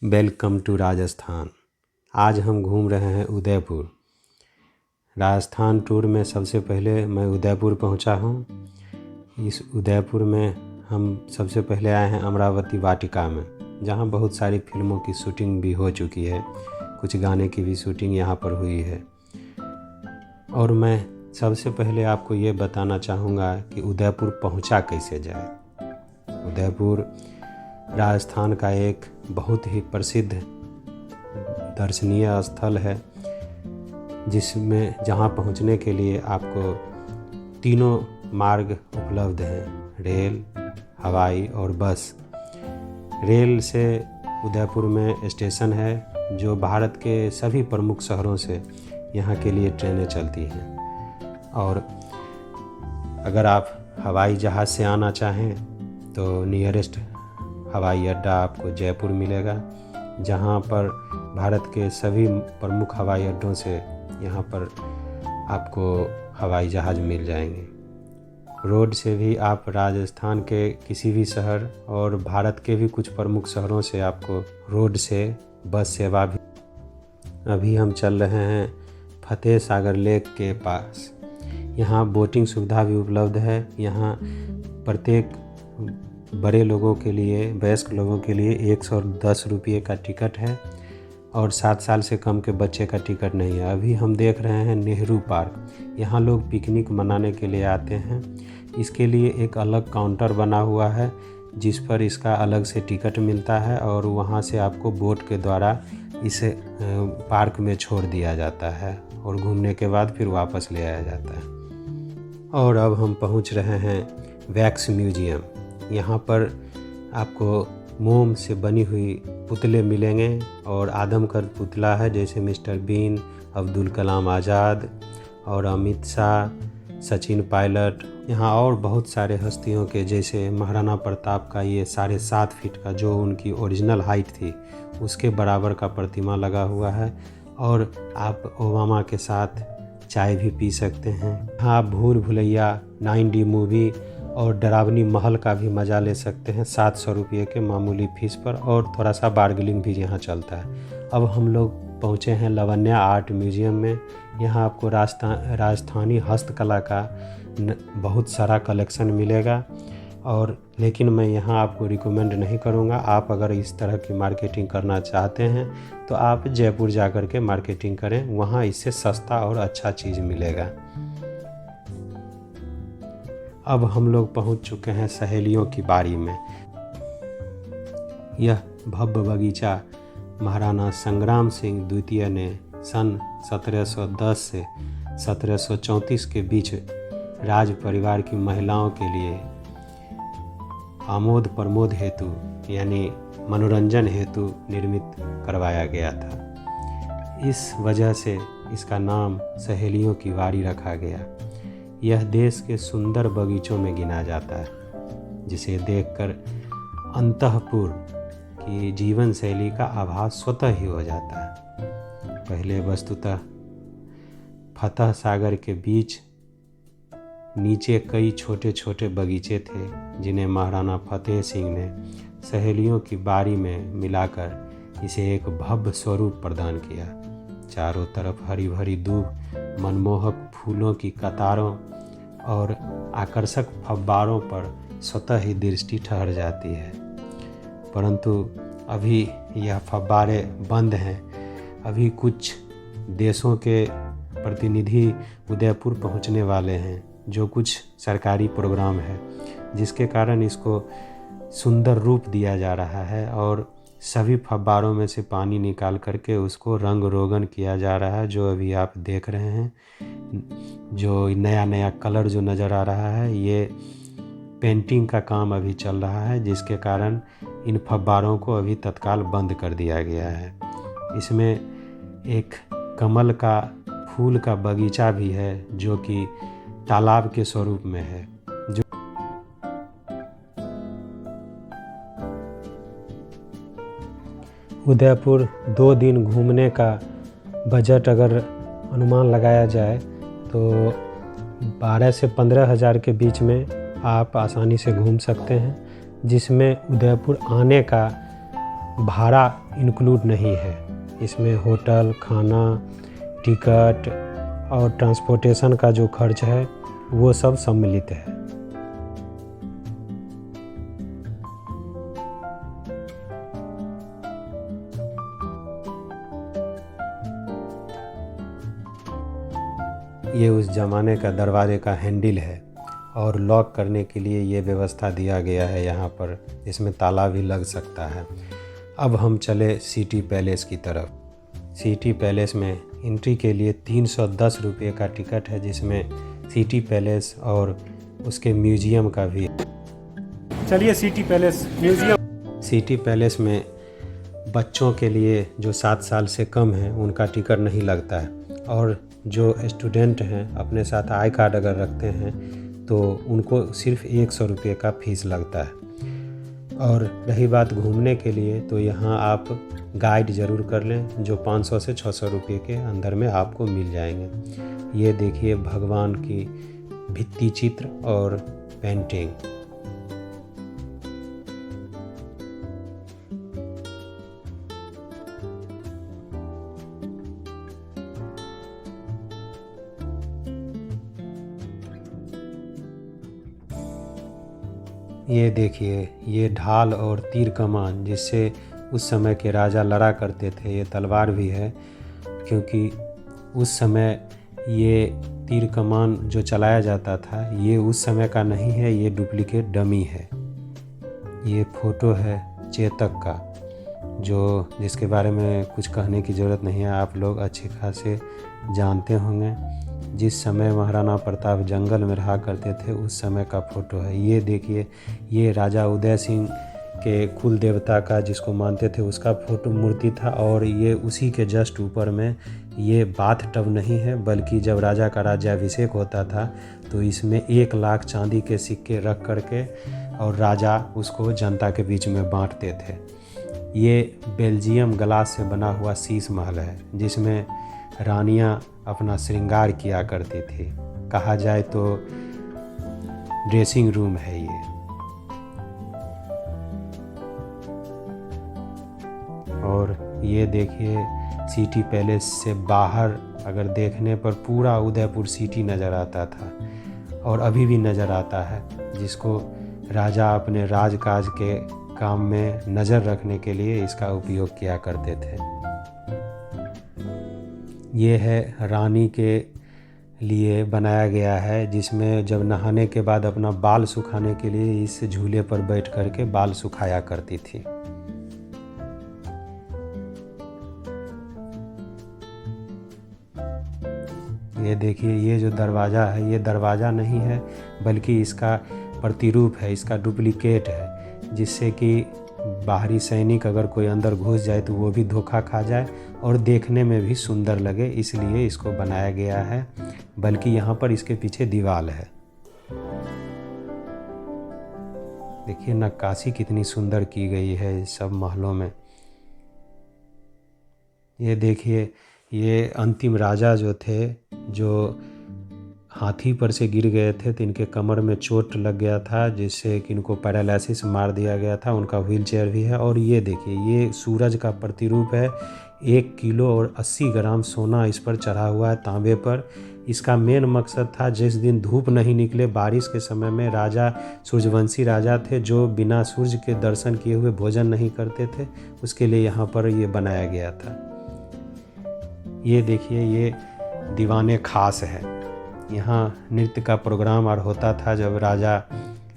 Welcome to Rajasthan. आज हम घूम रहे हैं उदयपुर। राजस्थान टूर में सबसे पहले मैं उदयपुर पहुंचा हूं। इस उदयपुर में हम सबसे पहले आए हैं अमरावती वाटिका में, जहां बहुत सारी फिल्मों की शूटिंग भी हो चुकी है। कुछ गाने की भी शूटिंग यहां पर हुई है। और मैं सबसे पहले आपको ये बताना चाहूँगा कि उदयपुर पहुंचा कैसे जाए। उदयपुर राजस्थान का एक बहुत ही प्रसिद्ध दर्शनीय स्थल है, जहाँ पहुंचने के लिए आपको तीनों मार्ग उपलब्ध हैं: रेल, हवाई और बस। रेल से उदयपुर में स्टेशन है, जो भारत के सभी प्रमुख शहरों से यहाँ के लिए ट्रेनें चलती हैं। और अगर आप हवाई जहाज़ से आना चाहें तो नियरेस्ट हवाई अड्डा आपको जयपुर मिलेगा, जहाँ पर भारत के सभी प्रमुख हवाई अड्डों से यहाँ पर आपको हवाई जहाज़ मिल जाएंगे। रोड से भी आप राजस्थान के किसी भी शहर और भारत के भी कुछ प्रमुख शहरों से आपको रोड से बस सेवा भी। अभी हम चल रहे हैं फतेह सागर लेक के पास। यहाँ बोटिंग सुविधा भी उपलब्ध है। यहाँ प्रत्येक बड़े लोगों के लिए, वयस्क लोगों के लिए 110 रुपये का टिकट है और 7 साल से कम के बच्चे का टिकट नहीं है। अभी हम देख रहे हैं नेहरू पार्क। यहाँ लोग पिकनिक मनाने के लिए आते हैं। इसके लिए एक अलग काउंटर बना हुआ है, जिस पर इसका अलग से टिकट मिलता है और वहाँ से आपको बोट के द्वारा इस पार्क में छोड़ दिया जाता है और घूमने के बाद फिर वापस ले आया जाता है। और अब हम पहुँच रहे हैं वैक्स म्यूजियम। यहाँ पर आपको मोम से बनी हुई पुतले मिलेंगे और आदमकद पुतला है, जैसे मिस्टर बीन, अब्दुल कलाम आज़ाद और अमित शाह, सचिन पायलट। यहाँ और बहुत सारे हस्तियों के, जैसे महाराणा प्रताप का ये 7.5 फीट का, जो उनकी ओरिजिनल हाइट थी, उसके बराबर का प्रतिमा लगा हुआ है। और आप ओबामा के साथ चाय भी पी सकते हैं। यहाँ भूल भुलैया, 9D मूवी और डरावनी महल का भी मज़ा ले सकते हैं 700 रुपये के मामूली फ़ीस पर, और थोड़ा सा बार्गेनिंग भी यहाँ चलता है। अब हम लोग पहुँचे हैं लावण्या आर्ट म्यूज़ियम में। यहाँ आपको राजस्थानी हस्तकला का बहुत सारा कलेक्शन मिलेगा। और लेकिन मैं यहाँ आपको रिकमेंड नहीं करूँगा। आप अगर इस तरह की मार्केटिंग करना चाहते हैं तो आप जयपुर जा कर के मार्केटिंग करें, वहाँ इससे सस्ता और अच्छा चीज़ मिलेगा। अब हम लोग पहुंच चुके हैं सहेलियों की बारी में। यह भव्य बगीचा महाराणा संग्राम सिंह द्वितीय ने सन 1710 से 1734 के बीच राज परिवार की महिलाओं के लिए आमोद प्रमोद हेतु, यानी मनोरंजन हेतु निर्मित करवाया गया था। इस वजह से इसका नाम सहेलियों की बारी रखा गया। यह देश के सुंदर बगीचों में गिना जाता है, जिसे देखकर अंतःपुर की जीवन शैली का आभास स्वतः ही हो जाता है। पहले वस्तुतः फतेह सागर के बीच नीचे कई छोटे छोटे बगीचे थे, जिन्हें महाराणा फतेह सिंह ने सहेलियों की बारी में मिलाकर इसे एक भव्य स्वरूप प्रदान किया। चारों तरफ हरी भरी दूब, मनमोहक फूलों की कतारों और आकर्षक फव्वारों पर स्वतः ही दृष्टि ठहर जाती है। परंतु अभी यह फव्वारे बंद हैं। अभी कुछ देशों के प्रतिनिधि उदयपुर पहुंचने वाले हैं, जो कुछ सरकारी प्रोग्राम है, जिसके कारण इसको सुंदर रूप दिया जा रहा है और सभी फव्वारों में से पानी निकाल करके उसको रंग रोगन किया जा रहा है, जो अभी आप देख रहे हैं। जो नया नया कलर जो नज़र आ रहा है, ये पेंटिंग का काम अभी चल रहा है, जिसके कारण इन फव्वारों को अभी तत्काल बंद कर दिया गया है। इसमें एक कमल का फूल का बगीचा भी है, जो कि तालाब के स्वरूप में है। जो उदयपुर 2 दिन घूमने का बजट अगर अनुमान लगाया जाए तो 12 से 15 हज़ार के बीच में आप आसानी से घूम सकते हैं, जिसमें उदयपुर आने का भाड़ा इंक्लूड नहीं है। इसमें होटल, खाना, टिकट और ट्रांसपोर्टेशन का जो खर्च है वो सब सम्मिलित है। ये उस ज़माने का दरवाजे का हैंडल है और लॉक करने के लिए ये व्यवस्था दिया गया है यहाँ पर, इसमें ताला भी लग सकता है। अब हम चले सिटी पैलेस की तरफ। सिटी पैलेस में एंट्री के लिए 310 रुपये का टिकट है, जिसमें सिटी पैलेस और उसके म्यूजियम का भी। चलिए city palace museum. City palace में बच्चों के लिए जो 7 साल से कम हैं उनका टिकट नहीं लगता है, और जो स्टूडेंट हैं अपने साथ आई कार्ड अगर रखते हैं तो उनको सिर्फ 100 रुपये का फ़ीस लगता है। और रही बात घूमने के लिए, तो यहाँ आप गाइड ज़रूर कर लें, जो 500 से 600 रुपये के अंदर में आपको मिल जाएंगे। ये देखिए भगवान की भित्ति चित्र और पेंटिंग। ये देखिए, ये ढाल और तीर कमान जिससे उस समय के राजा लड़ा करते थे। ये तलवार भी है, क्योंकि उस समय ये तीर कमान जो चलाया जाता था ये उस समय का नहीं है, ये डुप्लीकेट डमी है। ये फ़ोटो है चेतक का, जिसके बारे में कुछ कहने की ज़रूरत नहीं है, आप लोग अच्छे खासे जानते होंगे। जिस समय महाराणा प्रताप जंगल में रहा करते थे उस समय का फ़ोटो है। ये देखिए, ये राजा उदय सिंह के कुल देवता का जिसको मानते थे उसका फ़ोटो मूर्ति था, और ये उसी के जस्ट ऊपर में ये बाथ टब नहीं है, बल्कि जब राजा का राज्याभिषेक होता था तो इसमें 1 लाख चांदी के सिक्के रख करके और राजा उसको जनता के बीच में बांटते थे। ये बेल्जियम ग्लास से बना हुआ शीश महल है, जिसमें रानियां अपना श्रृंगार किया करती थी। कहा जाए तो ड्रेसिंग रूम है ये। और ये देखिए, सिटी पैलेस से बाहर अगर देखने पर पूरा उदयपुर सिटी नज़र आता था, और अभी भी नज़र आता है, जिसको राजा अपने राजकाज के काम में नज़र रखने के लिए इसका उपयोग किया करते थे। ये है रानी के लिए बनाया गया है, जिसमें जब नहाने के बाद अपना बाल सुखाने के लिए इस झूले पर बैठ करके बाल सुखाया करती थी। ये देखिए, ये जो दरवाज़ा है ये दरवाज़ा नहीं है, बल्कि इसका प्रतिरूप है, इसका डुप्लीकेट है, जिससे कि बाहरी सैनिक अगर कोई अंदर घुस जाए तो वो भी धोखा खा जाए और देखने में भी सुंदर लगे, इसलिए इसको बनाया गया है। बल्कि यहाँ पर इसके पीछे दीवार है। देखिए नक्काशी कितनी सुंदर की गई है इस सब महलों में। ये देखिए, ये अंतिम राजा जो थे, जो हाथी पर से गिर गए थे तो इनके कमर में चोट लग गया था, जिससे कि इनको पैरालिसिस मार दिया गया था। उनका व्हील चेयर भी है। और ये देखिए, ये सूरज का प्रतिरूप है। 1 किलो और 80 ग्राम सोना इस पर चढ़ा हुआ है, तांबे पर। इसका मेन मकसद था, जिस दिन धूप नहीं निकले बारिश के समय में, राजा सूर्यवंशी राजा थे जो बिना सूर्य के दर्शन किए हुए भोजन नहीं करते थे, उसके लिए यहाँ पर ये बनाया गया था। ये देखिए, ये दीवाने खास है। यहाँ नृत्य का प्रोग्राम और होता था जब राजा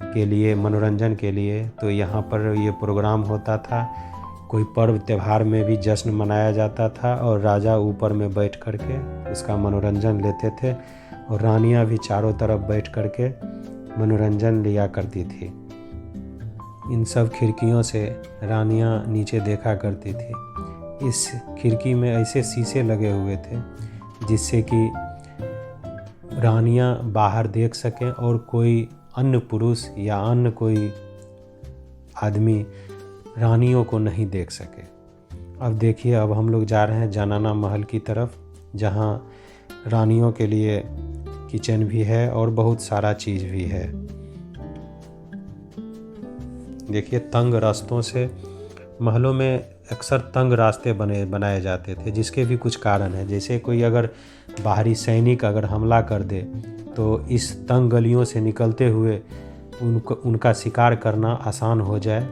के लिए मनोरंजन के लिए, तो यहाँ पर ये प्रोग्राम होता था। कोई पर्व त्यौहार में भी जश्न मनाया जाता था और राजा ऊपर में बैठ करके उसका मनोरंजन लेते थे, और रानियाँ भी चारों तरफ बैठ करके मनोरंजन लिया करती थी। इन सब खिड़कियों से रानियाँ नीचे देखा करती थी। इस खिड़की में ऐसे शीशे लगे हुए थे जिससे कि रानियाँ बाहर देख सकें और कोई अन्य पुरुष या अन्य कोई आदमी रानियों को नहीं देख सके। अब देखिए, अब हम लोग जा रहे हैं जनाना महल की तरफ, जहाँ रानियों के लिए किचन भी है और बहुत सारा चीज़ भी है। देखिए, तंग रास्तों से महलों में अक्सर तंग रास्ते बनाए जाते थे, जिसके भी कुछ कारण हैं। जैसे कोई अगर बाहरी सैनिक अगर हमला कर दे तो इस तंग गलियों से निकलते हुए उनका शिकार करना आसान हो जाए,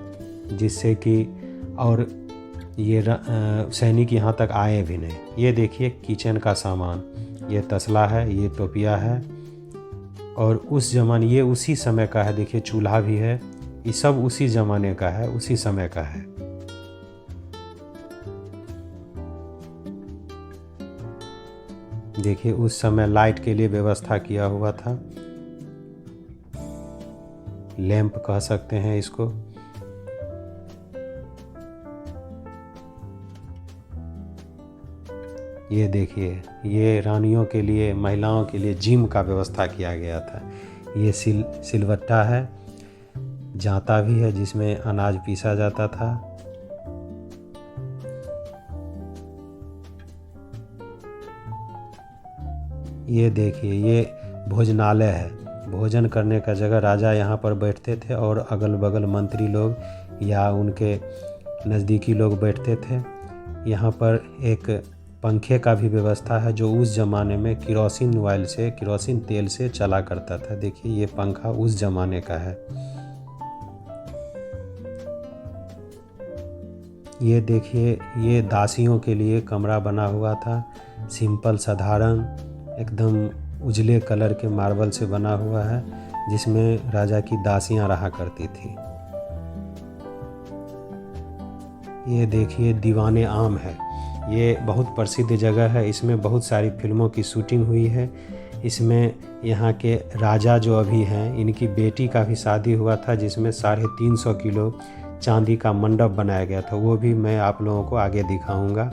जिससे कि और ये सैनिक यहाँ तक आए भी नहीं। ये देखिए किचन का सामान, ये तसला है, ये टोपिया है, और उस ज़माने ये उसी समय का है। देखिए चूल्हा भी है, ये सब उसी ज़माने का है, उसी समय का है। देखिए उस समय लाइट के लिए व्यवस्था किया हुआ था, लैंप कह सकते हैं इसको। ये देखिए, ये रानियों के लिए, महिलाओं के लिए जिम का व्यवस्था किया गया था। ये सिलवट्टा है, जांता भी है जिसमें अनाज पीसा जाता था। ये देखिए, ये भोजनालय है, भोजन करने का जगह। राजा यहाँ पर बैठते थे और अगल बगल मंत्री लोग या उनके नज़दीकी लोग बैठते थे। यहाँ पर एक पंखे का भी व्यवस्था है, जो उस ज़माने में केरोसिन तेल से चला करता था। देखिए ये पंखा उस ज़माने का है। ये देखिए, ये दासियों के लिए कमरा बना हुआ था, सिंपल साधारण, एकदम उजले कलर के मार्बल से बना हुआ है, जिसमें राजा की दासियां रहा करती थी। ये देखिए दीवाने आम है, ये बहुत प्रसिद्ध जगह है। इसमें बहुत सारी फिल्मों की शूटिंग हुई है। इसमें यहाँ के राजा जो अभी हैं, इनकी बेटी का भी शादी हुआ था, जिसमें 350 किलो चांदी का मंडप बनाया गया था। वो भी मैं आप लोगों को आगे दिखाऊंगा।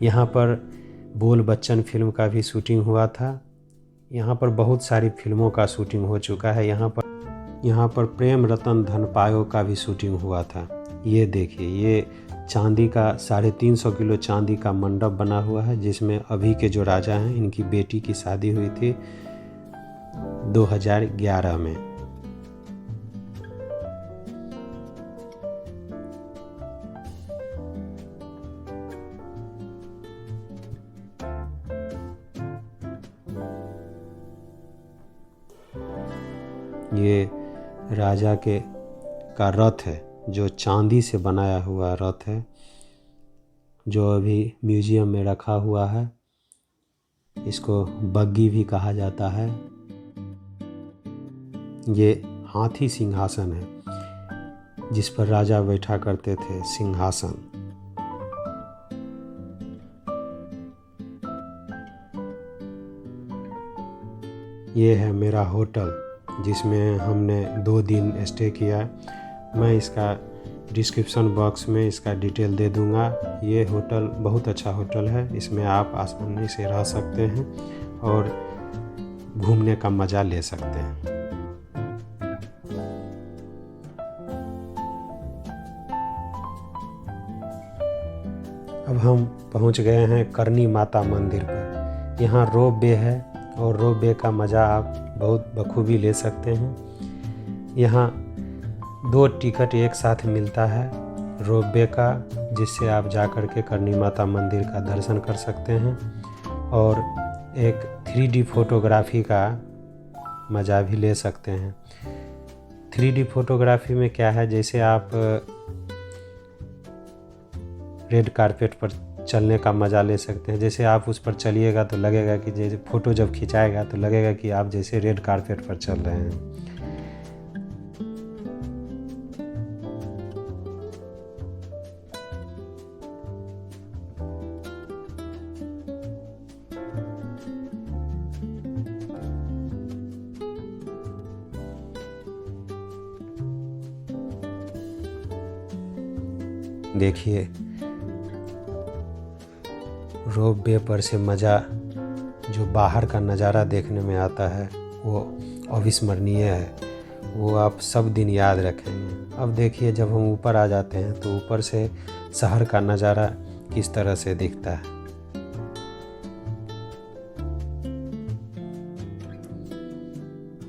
यहाँ पर बोल बच्चन फिल्म का भी शूटिंग हुआ था। यहाँ पर बहुत सारी फिल्मों का शूटिंग हो चुका है। यहाँ पर प्रेम रतन धन पायो का भी शूटिंग हुआ था। ये देखिए, ये चांदी का 350 किलो चांदी का मंडप बना हुआ है, जिसमें अभी के जो राजा हैं, इनकी बेटी की शादी हुई थी 2011 में। ये राजा का रथ है, जो चांदी से बनाया हुआ रथ है, जो अभी म्यूजियम में रखा हुआ है। इसको बग्गी भी कहा जाता है। ये हाथी सिंहासन है, जिस पर राजा बैठा करते थे, सिंहासन। ये है मेरा होटल, जिसमें हमने 2 दिन स्टे किया। मैं इसका डिस्क्रिप्शन बॉक्स में इसका डिटेल दे दूंगा। ये होटल बहुत अच्छा होटल है, इसमें आप आसानी से रह सकते हैं और घूमने का मज़ा ले सकते हैं। अब हम पहुंच गए हैं करनी माता मंदिर पर। यहाँ रोप वे है और रोप वे का मज़ा आप बहुत बखूबी ले सकते हैं। यहाँ 2 टिकट एक साथ मिलता है रोप वे का, जिससे आप जा कर के करनी माता मंदिर का दर्शन कर सकते हैं और एक 3D फोटोग्राफी का मज़ा भी ले सकते हैं। 3D फोटोग्राफी में क्या है, जैसे आप रेड कारपेट पर चलने का मज़ा ले सकते हैं। जैसे आप उस पर चलिएगा तो लगेगा कि जैसे फ़ोटो जब खिंचाएगा तो लगेगा कि आप जैसे रेड कारपेट पर चल रहे हैं। देखिए रोप वे पर से मज़ा, जो बाहर का नज़ारा देखने में आता है, वो अविस्मरणीय है। वो आप सब दिन याद रखेंगे। अब देखिए जब हम ऊपर आ जाते हैं तो ऊपर से शहर का नज़ारा किस तरह से दिखता है।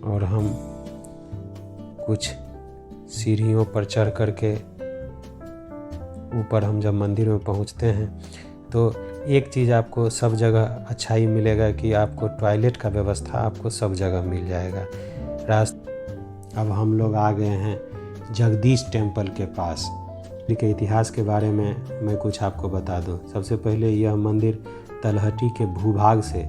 और हम कुछ सीढ़ियों पर चढ़ कर के ऊपर हम जब मंदिर में पहुंचते हैं तो एक चीज़ आपको सब जगह अच्छा ही मिलेगा कि आपको टॉयलेट का व्यवस्था आपको सब जगह मिल जाएगा। अब हम लोग आ गए हैं जगदीश टेम्पल के पास। के इतिहास के बारे में मैं कुछ आपको बता दूं। सबसे पहले यह मंदिर तलहटी के भूभाग से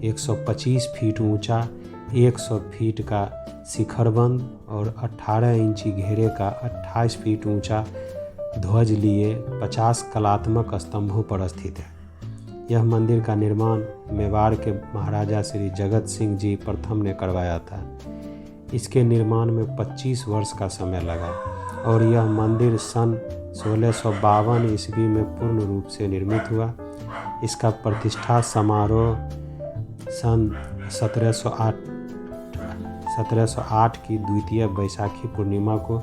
125 फीट ऊंचा, 100 फीट का शिखरबंद और 18 इंची घेरे का 28 फीट ऊंचा ध्वज लिए 50 कलात्मक स्तंभों पर स्थित है। यह मंदिर का निर्माण मेवाड़ के महाराजा श्री जगत सिंह जी प्रथम ने करवाया था। इसके निर्माण में 25 वर्ष का समय लगा और यह मंदिर सन 1652 ईस्वी में पूर्ण रूप से निर्मित हुआ। इसका प्रतिष्ठा समारोह सन 1708 की द्वितीय बैसाखी पूर्णिमा को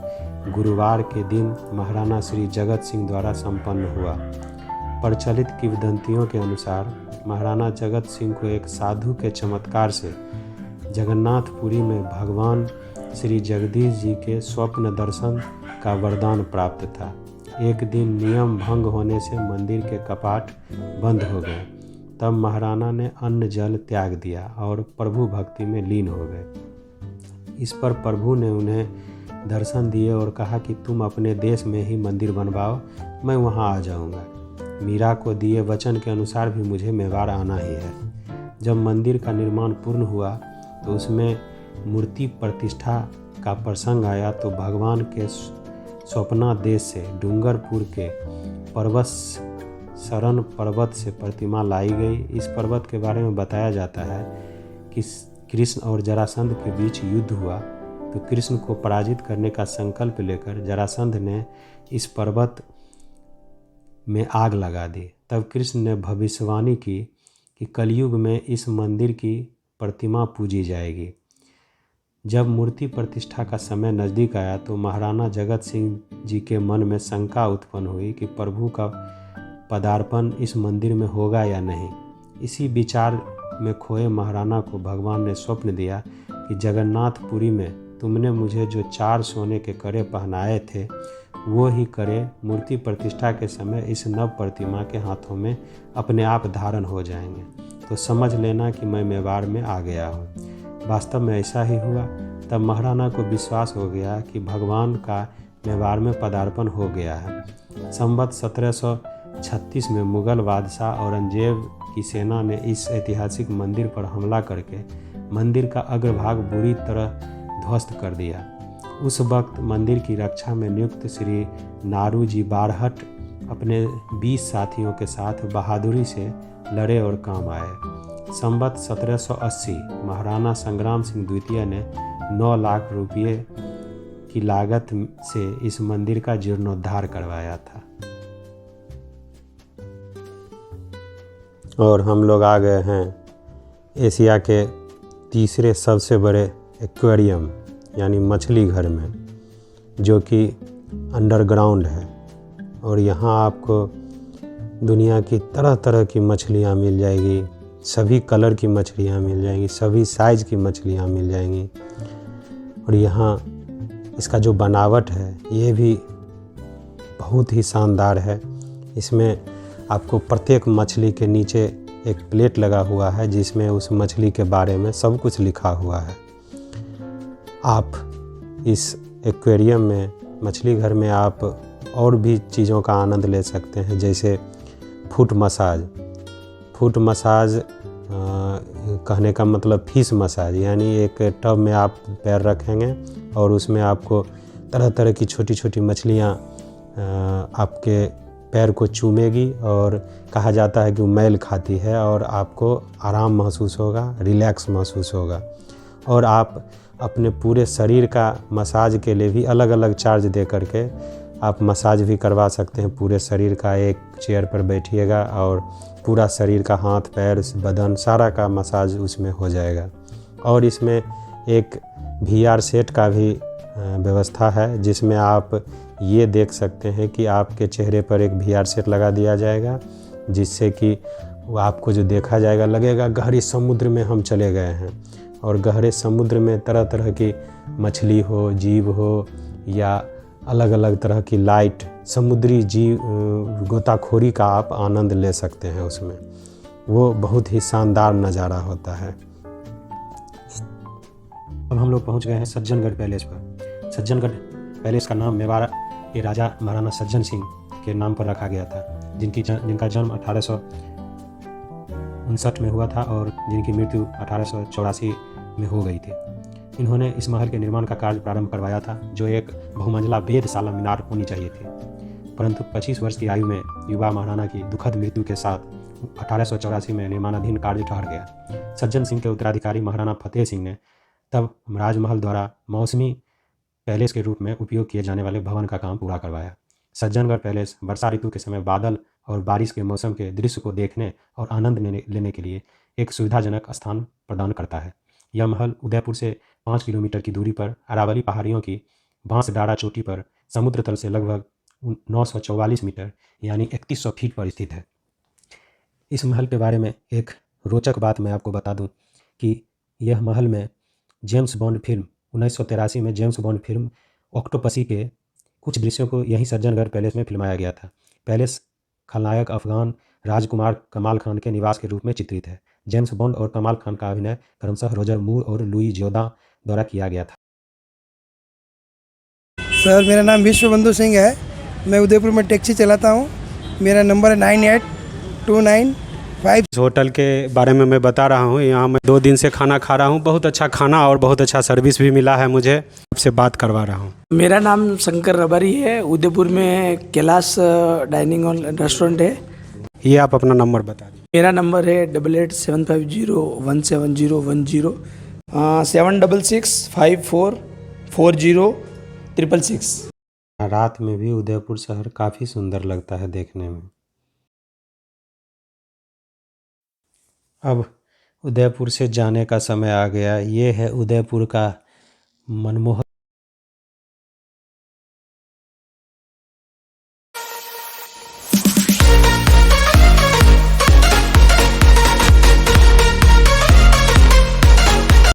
गुरुवार के दिन महाराणा श्री जगत सिंह द्वारा संपन्न हुआ। प्रचलित किंवदंतियों के अनुसार महाराणा जगत सिंह को एक साधु के चमत्कार से जगन्नाथपुरी में भगवान श्री जगदीश जी के स्वप्न दर्शन का वरदान प्राप्त था। एक दिन नियम भंग होने से मंदिर के कपाट बंद हो गए। तब महाराणा ने अन्न जल त्याग दिया और प्रभु भक्ति में लीन हो गए। इस पर प्रभु ने उन्हें दर्शन दिए और कहा कि तुम अपने देश में ही मंदिर बनवाओ, मैं वहां आ जाऊंगा। मीरा को दिए वचन के अनुसार भी मुझे मेवाड़ आना ही है। जब मंदिर का निर्माण पूर्ण हुआ तो उसमें मूर्ति प्रतिष्ठा का प्रसंग आया तो भगवान के स्वप्ना देश से डूंगरपुर के पर्वत शरण पर्वत से प्रतिमा लाई गई। इस पर्वत के बारे में बताया जाता है कि कृष्ण और जरासंध के बीच युद्ध हुआ तो कृष्ण को पराजित करने का संकल्प लेकर जरासंध ने इस पर्वत में आग लगा दी। तब कृष्ण ने भविष्यवाणी की कि कलयुग में इस मंदिर की प्रतिमा पूजी जाएगी। जब मूर्ति प्रतिष्ठा का समय नज़दीक आया तो महाराणा जगत सिंह जी के मन में शंका उत्पन्न हुई कि प्रभु का पदार्पण इस मंदिर में होगा या नहीं। इसी विचार में खोए महाराणा को भगवान ने स्वप्न दिया कि जगन्नाथपुरी में तुमने मुझे जो 4 सोने के कड़े पहनाए थे वो ही कड़े मूर्ति प्रतिष्ठा के समय इस नव प्रतिमा के हाथों में अपने आप धारण हो जाएंगे, तो समझ लेना कि मैं मेवाड़ में आ गया हूँ। वास्तव में ऐसा ही हुआ। तब महाराणा को विश्वास हो गया कि भगवान का मेवाड़ में पदार्पण हो गया है। संवत 1736 में मुगल बादशाह औरंगजेब की सेना ने इस ऐतिहासिक मंदिर पर हमला करके मंदिर का अग्रभाग बुरी तरह ध्वस्त कर दिया। उस वक्त मंदिर की रक्षा में नियुक्त श्री नारूजी बारहट अपने 20 साथियों के साथ बहादुरी से लड़े और काम आए। संवत 1780 महाराणा संग्राम सिंह द्वितीय ने 9 लाख रुपये की लागत से इस मंदिर का जीर्णोद्धार करवाया था। और हम लोग आ गए हैं एशिया के तीसरे सबसे बड़े एक्वेरियम यानी मछली घर में, जो कि अंडरग्राउंड है। और यहाँ आपको दुनिया की तरह तरह की मछलियाँ मिल जाएगी, सभी कलर की मछलियाँ मिल जाएंगी, सभी साइज़ की मछलियाँ मिल जाएंगी। और यहाँ इसका जो बनावट है ये भी बहुत ही शानदार है। इसमें आपको प्रत्येक मछली के नीचे एक प्लेट लगा हुआ है जिसमें उस मछली के बारे में सब कुछ लिखा हुआ है। आप इस एक्वेरियम में, मछली घर में आप और भी चीज़ों का आनंद ले सकते हैं, जैसे फुट मसाज। फुट मसाज कहने का मतलब फिश मसाज, यानी एक टब में आप पैर रखेंगे और उसमें आपको तरह तरह की छोटी छोटी मछलियाँ आपके पैर को चूमेगी और कहा जाता है कि वो मैल खाती है और आपको आराम महसूस होगा, रिलैक्स महसूस होगा। और आप अपने पूरे शरीर का मसाज के लिए भी अलग अलग चार्ज दे करके आप मसाज भी करवा सकते हैं। पूरे शरीर का एक चेयर पर बैठिएगा और पूरा शरीर का हाथ पैर बदन सारा का मसाज उसमें हो जाएगा। और इसमें एक VR सेट का भी व्यवस्था है जिसमें आप ये देख सकते हैं कि आपके चेहरे पर एक VR सेट लगा दिया जाएगा, जिससे कि आपको जो देखा जाएगा लगेगा गहरे समुद्र में हम चले गए हैं। और गहरे समुद्र में तरह तरह की मछली हो, जीव हो या अलग अलग तरह की लाइट समुद्री जीव गोताखोरी का आप आनंद ले सकते हैं उसमें। वो बहुत ही शानदार नज़ारा होता है। अब हम लोग पहुंच गए हैं सज्जनगढ़ पैलेस पर। सज्जनगढ़ पैलेस का नाम मेवाड़ के राजा महाराणा सज्जन सिंह के नाम पर रखा गया था, जिनका जन्म 1859 में हुआ था और जिनकी मृत्यु 1884 में हो गई थी। इन्होंने इस महल के निर्माण का कार्य प्रारंभ करवाया था, जो एक बहुमंजिला वेधशाला मीनार होनी चाहिए थी। परंतु 25 वर्ष की आयु में युवा महाराणा की दुखद मृत्यु के साथ 1884 में निर्माणाधीन कार्य ठहर गया। सज्जन सिंह के उत्तराधिकारी महाराणा फतेह सिंह ने तब राजमहल द्वारा मौसमी पैलेस के रूप में उपयोग किए जाने वाले भवन का काम पूरा करवाया। सज्जनगढ़ पैलेस वर्षा ऋतु के समय बादल और बारिश के मौसम के दृश्य को देखने और आनंद लेने के लिए एक सुविधाजनक स्थान प्रदान करता है। यह महल उदयपुर से 5 किलोमीटर की दूरी पर अरावली पहाड़ियों की बांसडारा चोटी पर समुद्र तल से लगभग 944 मीटर यानी 3100 फीट पर स्थित है। इस महल के बारे में एक रोचक बात मैं आपको बता दूं कि यह महल में जेम्स बॉन्ड फिल्म 1983 में जेम्स बॉन्ड फिल्म ऑक्टोपसी के कुछ दृश्यों को यहीं सज्जनगढ़ पैलेस में फिल्माया गया था। पैलेस खलनायक अफगान राजकुमार कमाल खान के निवास के रूप में चित्रित है। जेम्स बॉन्ड और कमाल खान का अभिनय क्रमशः रोजर मूर और लुई जोदा द्वारा किया गया था। सर, मेरा नाम विश्वबंधु सिंह है। मैं उदयपुर में टैक्सी चलाता हूँ। मेरा नंबर है 982955। इस होटल के बारे में मैं बता रहा हूँ। यहाँ मैं 2 दिन से खाना खा रहा हूँ। बहुत अच्छा खाना और बहुत अच्छा सर्विस भी मिला है मुझे। आपसे बात करवा रहा हूँ। मेरा नाम शंकर रबारी है। उदयपुर में कैलाश डाइनिंग हॉल रेस्टोरेंट है। ये आप अपना नंबर बता दीजिए। मेरा नंबर है 8875017010 766544066। रात में भी उदयपुर शहर काफ़ी सुंदर लगता है देखने में। अब उदयपुर से जाने का समय आ गया। ये है उदयपुर का मनमोहक